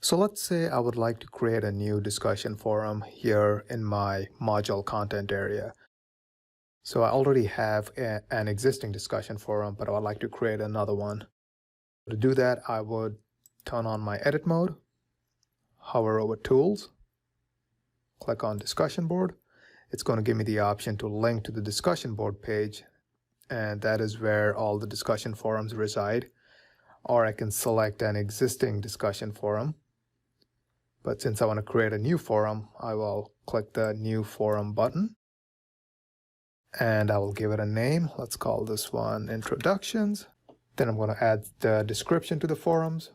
So let's say I would like to create a new discussion forum here in my module content area. So I already have an existing discussion forum, but I would like to create another one. To do that, I would turn on my edit mode, hover over tools, click on discussion board. It's going to give me the option to link to the discussion board page, and that is where all the discussion forums reside. Or I can select an existing discussion forum. But since I want to create a new forum, I will click the new forum button and I will give it a name. Let's call this one introductions. Then I'm going to add the description to the forums,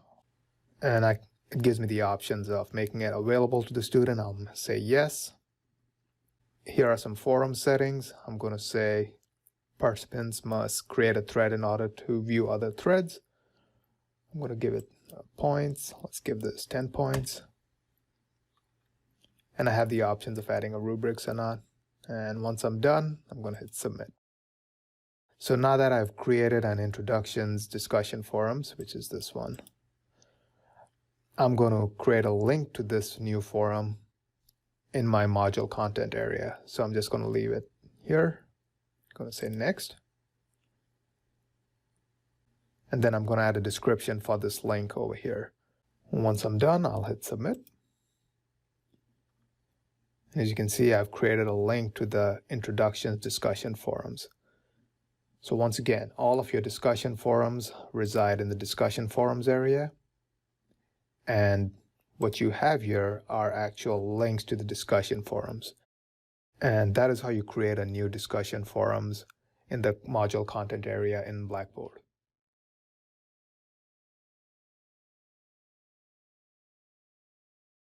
and it gives me the options of making it available to the student. I'll say yes. Here are some forum settings. I'm going to say participants must create a thread in order to view other threads. I'm going to give it points. Let's give this 10 points. And I have the options of adding a rubrics or not. And once I'm done, I'm going to hit submit. So now that I've created an introductions discussion forums, which is this one, I'm going to create a link to this new forum in my module content area. So I'm just going to leave it here. I'm going to say next. And then I'm going to add a description for this link over here. Once I'm done, I'll hit submit. As you can see, I've created a link to the introductions discussion forums. So once again, all of your discussion forums reside in the discussion forums area. And what you have here are actual links to the discussion forums. And that is how you create a new discussion forums in the module content area in Blackboard.